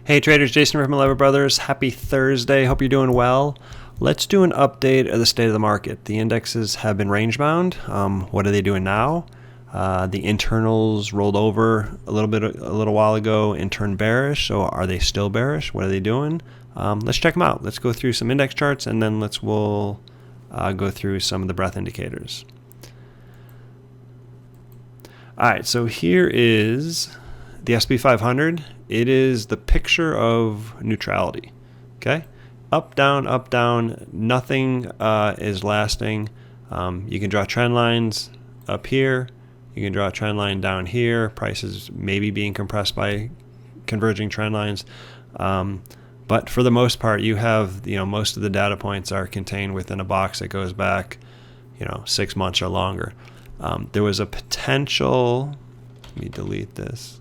Hey traders, Jason from Leavitt Brothers. Happy Thursday. Hope you're doing well. Let's do an update of the state of the market. The indexes have been range bound. What are they doing now? The internals rolled over a little while ago and turned bearish. So are they still bearish? What are they doing? Let's check them out. Let's go through some index charts and then we'll go through some of the breadth indicators. All right, so here is the S&P 500. It is the picture of neutrality. Okay, up, down, nothing is lasting. You can draw trend lines up here. You can draw a trend line down here. Prices maybe being compressed by converging trend lines. But for the most part, you have, most of the data points are contained within a box that goes back, 6 months or longer. There was a potential, let me delete this.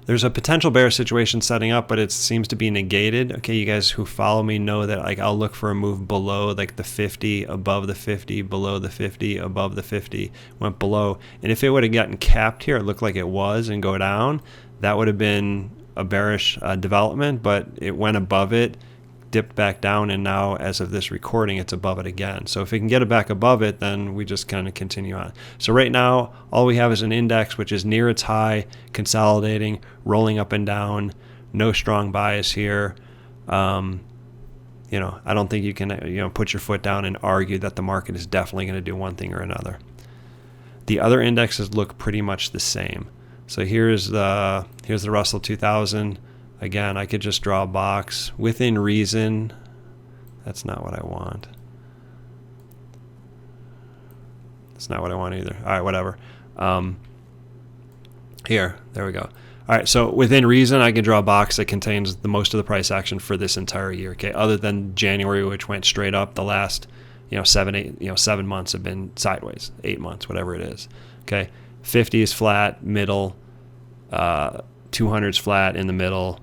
There's a potential bear situation setting up, but it seems to be negated. Okay, you guys who follow me know that I'll look for a move below the 50, above the 50, below the 50, above the 50, went below. And if it would have gotten capped here, it looked like it was, and go down, that would have been a bearish development, but it went above it, dipped back down, and now as of this recording it's above it again. So if we can get it back above it, then we just kind of continue on. So right now all we have is an index which is near its high, consolidating, rolling up and down, no strong bias here. I don't think you can put your foot down and argue that the market is definitely going to do one thing or another. The other indexes look pretty much the same. So here's the Russell 2000. Again, I could just draw a box within reason. That's not what I want. That's not what I want either. All right, whatever. There we go. All right, so within reason, I can draw a box that contains the most of the price action for this entire year. Okay, other than January, which went straight up. The last, 7 months have been sideways. 8 months, whatever it is. Okay, 50 is flat, middle. 200 is flat in the middle.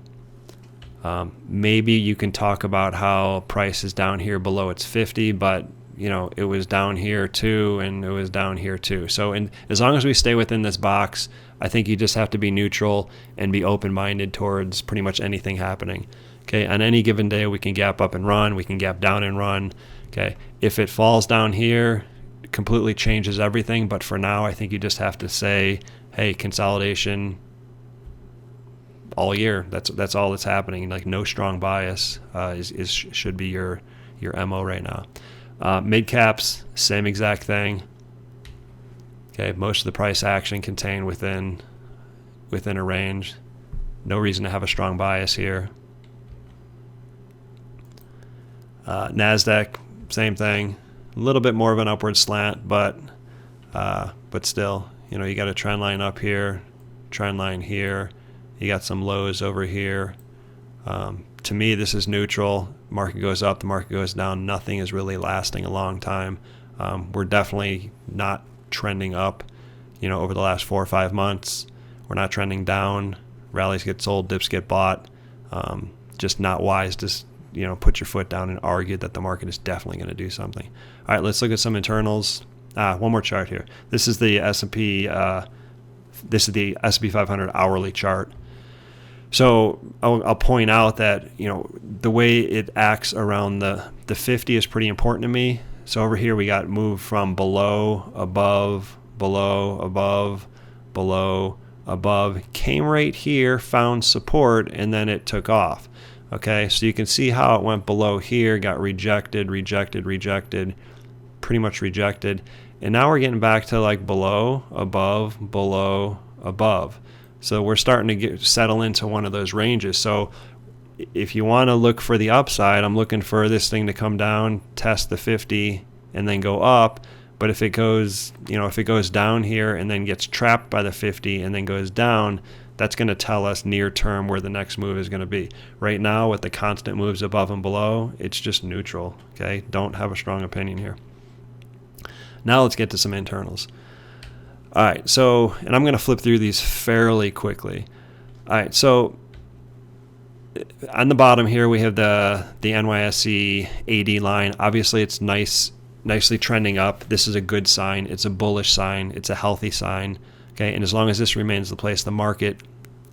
Maybe you can talk about how price is down here below its 50, but it was down here too, and it was down here too. So as long as we stay within this box, I think you just have to be neutral and be open-minded towards pretty much anything happening. Okay, on any given day we can gap up and run, we can gap down and run. Okay, if it falls down here, it completely changes everything. But for now, I think you just have to say, hey, consolidation all year. That's all that's happening. No strong bias should be your MO right now. Mid caps, same exact thing. Okay, most of the price action contained within a range. No reason to have a strong bias here. Nasdaq, same thing. A little bit more of an upward slant, but still, you got a trend line up here, trend line here. You got some lows over here. To me, this is neutral. Market goes up, the market goes down. Nothing is really lasting a long time. We're definitely not trending up, over the last 4 or 5 months. We're not trending down. Rallies get sold, dips get bought. Just not wise to, put your foot down and argue that the market is definitely going to do something. All right, let's look at some internals. One more chart here. This is the S&P. This is the S&P 500 hourly chart. So I'll point out that the way it acts around the 50 is pretty important to me. So over here we got moved from below, above, below, above, below, above, came right here, found support, and then it took off. Okay, so you can see how it went below here, got rejected, pretty much rejected, and now we're getting back to below, above, below, above. So we're starting to settle into one of those ranges. So if you want to look for the upside, I'm looking for this thing to come down, test the 50, and then go up. But if it goes down here and then gets trapped by the 50 and then goes down, that's going to tell us near term where the next move is going to be. Right now, with the constant moves above and below, it's just neutral. Okay, don't have a strong opinion here. Now let's get to some internals. All right, so, and I'm going to flip through these fairly quickly. All right, so on the bottom here we have the NYSE AD line. Obviously, it's nicely trending up. This is a good sign. It's a bullish sign. It's a healthy sign. Okay, and as long as this remains the place, the market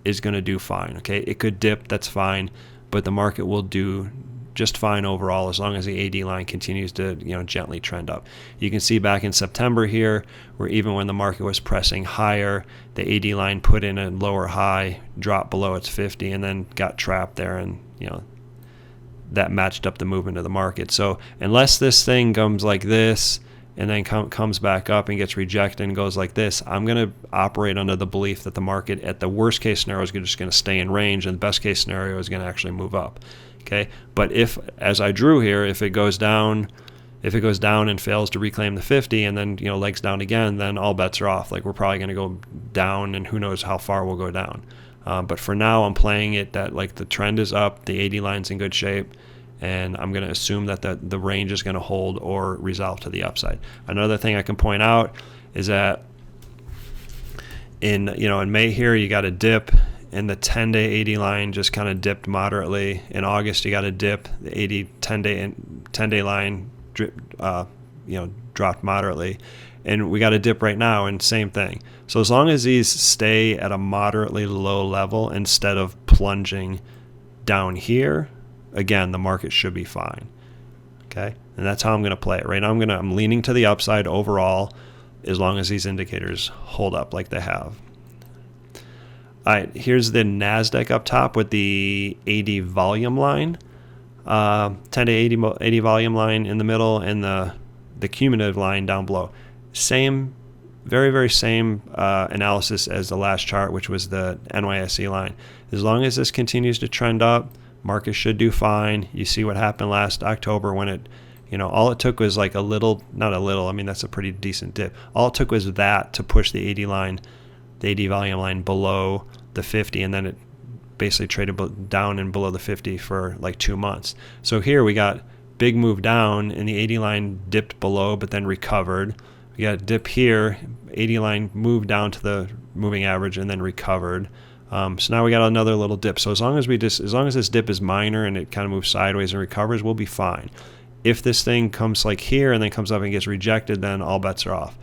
is going to do fine. Okay, it could dip, that's fine, but the market will do just fine overall as long as the AD line continues to gently trend up. You can see back in September here, where even when the market was pressing higher, the AD line put in a lower high, dropped below its 50, and then got trapped there, and that matched up the movement of the market. So unless this thing comes like this and then comes back up and gets rejected and goes like this, I'm going to operate under the belief that the market at the worst case scenario is just going to stay in range, and the best case scenario is going to actually move up. Okay, but if, as I drew here, if it goes down and fails to reclaim the 50 and then legs down again, then all bets are off. Like, we're probably going to go down, and who knows how far we'll go down. But for now, I'm playing it that like the trend is up, the 80 line's in good shape, and I'm going to assume that the range is going to hold or resolve to the upside. Another thing I can point out is that in May here, you got a dip, and the 10-day 80 line just kind of dipped moderately. In August, you got a dip, the 10-day line dropped moderately, and we got a dip right now, and same thing. So as long as these stay at a moderately low level instead of plunging down here, again, the market should be fine. Okay, and that's how I'm going to play it. Right now, I'm leaning to the upside overall, as long as these indicators hold up like they have. All right, here's the NASDAQ up top with the 80 volume line, 10-day 80 volume line in the middle, and the cumulative line down below. Same, very, very same analysis as the last chart, which was the NYSE line. As long as this continues to trend up, market should do fine. You see what happened last October when it, all it took was like not a little, I mean, that's a pretty decent dip. All it took was that to push the 80 line, the 80 volume line below the 50, and then it basically traded down and below the 50 for like 2 months. So here we got big move down, and the 80 line dipped below but then recovered. We got a dip here, 80 line moved down to the moving average and then recovered. So now we got another little dip. So as long as this dip is minor and it kind of moves sideways and recovers, we'll be fine. If this thing comes like here and then comes up and gets rejected, then all bets are off.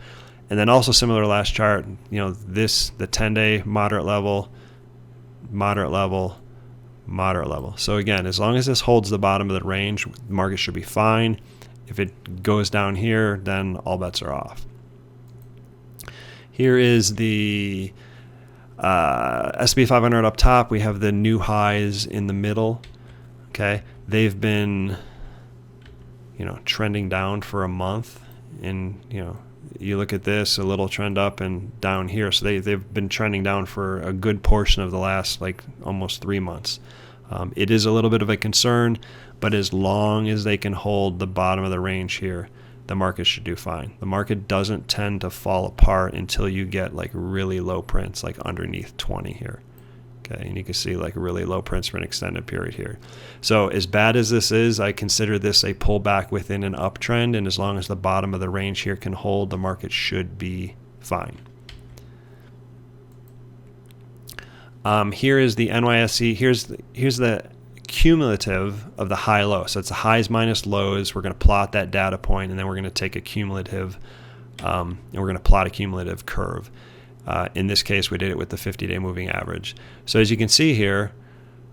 And then also similar to last chart, the 10-day moderate level. So again, as long as this holds the bottom of the range, the market should be fine. If it goes down here, then all bets are off. Here is the S&P 500 up top. We have the new highs in the middle. Okay, they've been trending down for a month, and you look at this, a little trend up and down here. So they've been trending down for a good portion of the last almost 3 months. It is a little bit of a concern, but as long as they can hold the bottom of the range here, the market should do fine. The market doesn't tend to fall apart until you get really low prints, like underneath 20 here. Okay, and you can see really low prints for an extended period here. So as bad as this is, I consider this a pullback within an uptrend, and as long as the bottom of the range here can hold, the market should be fine. Here is the NYSE. Here's the cumulative of the high-low. So it's the highs minus lows. We're going to plot that data point, and then we're going to take a cumulative, and we're going to plot a cumulative curve. In this case, we did it with the 50-day moving average. So as you can see here,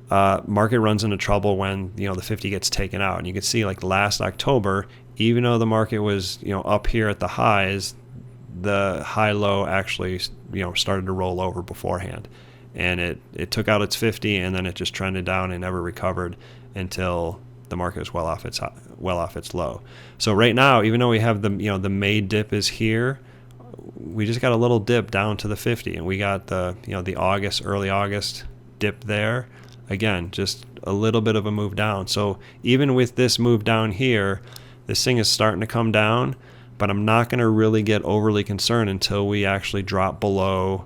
market runs into trouble when the 50 gets taken out. And you can see last October, even though the market was up here at the highs, the high-low actually started to roll over beforehand. And it took out its 50, and then it just trended down and never recovered until the market was well off its low. So right now, even though we have the May dip is here, we just got a little dip down to the 50, and we got the early August dip there. Again, just a little bit of a move down. So even with this move down here, this thing is starting to come down, but I'm not going to really get overly concerned until we actually drop below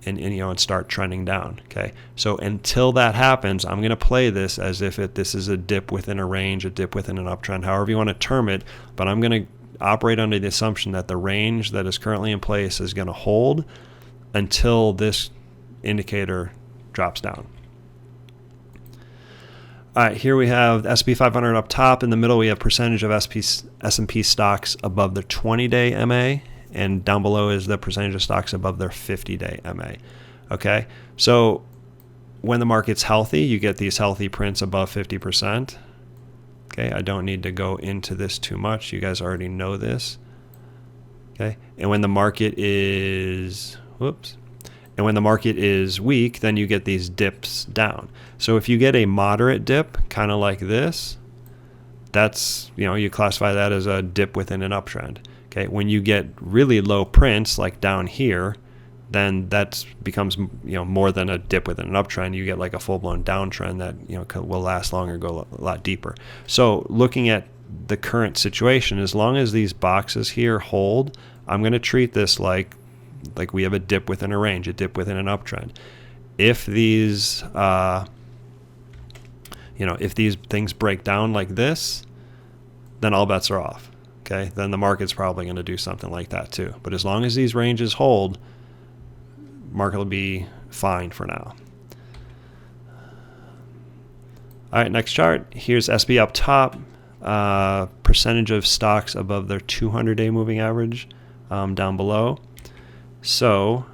and start trending down. Okay, so until that happens, I'm going to play this as if this is a dip within a range, a dip within an uptrend, however you want to term it. But I'm going to operate under the assumption that the range that is currently in place is going to hold until this indicator drops down. All right, here we have the S&P 500 up top. In the middle, we have percentage of S&P stocks above their 20-day MA, and down below is the percentage of stocks above their 50-day MA. Okay, so when the market's healthy, you get these healthy prints above 50%. Okay, I don't need to go into this too much. You guys already know this. Okay, and when the market is, and when the market is weak, then you get these dips down. So if you get a moderate dip, kind of like this, that's, you classify that as a dip within an uptrend. Okay, when you get really low prints, like down here, then that becomes more than a dip within an uptrend. You get like a full-blown downtrend that will last longer, go a lot deeper. So looking at the current situation, as long as these boxes here hold, I'm going to treat this like we have a dip within a range, a dip within an uptrend. If these if these things break down like this, then all bets are off. Okay, then the market's probably going to do something like that too. But as long as these ranges hold, market will be fine for now. All right, next chart. Here's SB up top. Percentage of stocks above their 200-day moving average down below. So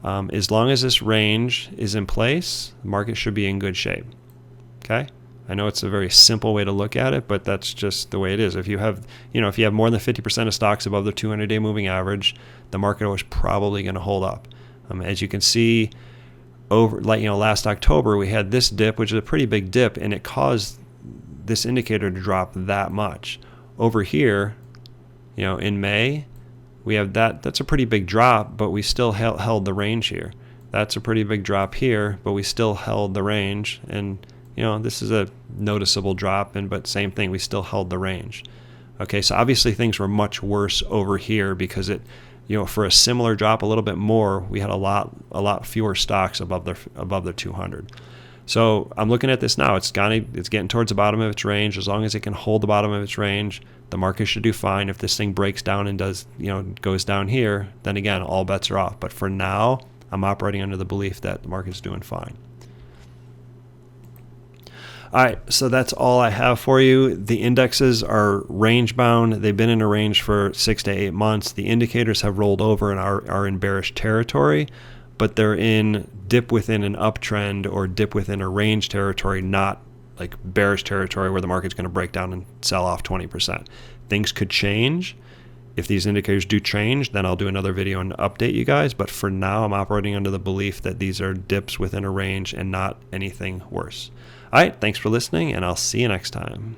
as long as this range is in place, the market should be in good shape. Okay, I know it's a very simple way to look at it, but that's just the way it is. If you have more than 50% of stocks above the 200-day moving average, the market was probably going to hold up. As you can see, last October we had this dip, which is a pretty big dip, and it caused this indicator to drop that much. Over here, in May, we have that's a pretty big drop, but we still held the range here. That's a pretty big drop here, but we still held the range. And this is a noticeable drop, but same thing, we still held the range. Okay, so obviously things were much worse over here because for a similar drop, a little bit more, we had a lot fewer stocks above the 200. So I'm looking at this now. It's getting towards the bottom of its range. As long as it can hold the bottom of its range, the market should do fine. If this thing breaks down and goes down here, then again, all bets are off. But for now, I'm operating under the belief that the market's doing fine. All right, so that's all I have for you. The indexes are range bound. They've been in a range for 6 to 8 months. The indicators have rolled over and are in bearish territory, but they're in dip within an uptrend or dip within a range territory, not like bearish territory where the market's going to break down and sell off 20%. Things could change. If these indicators do change, then I'll do another video and update you guys. But for now, I'm operating under the belief that these are dips within a range and not anything worse. All right, thanks for listening, and I'll see you next time.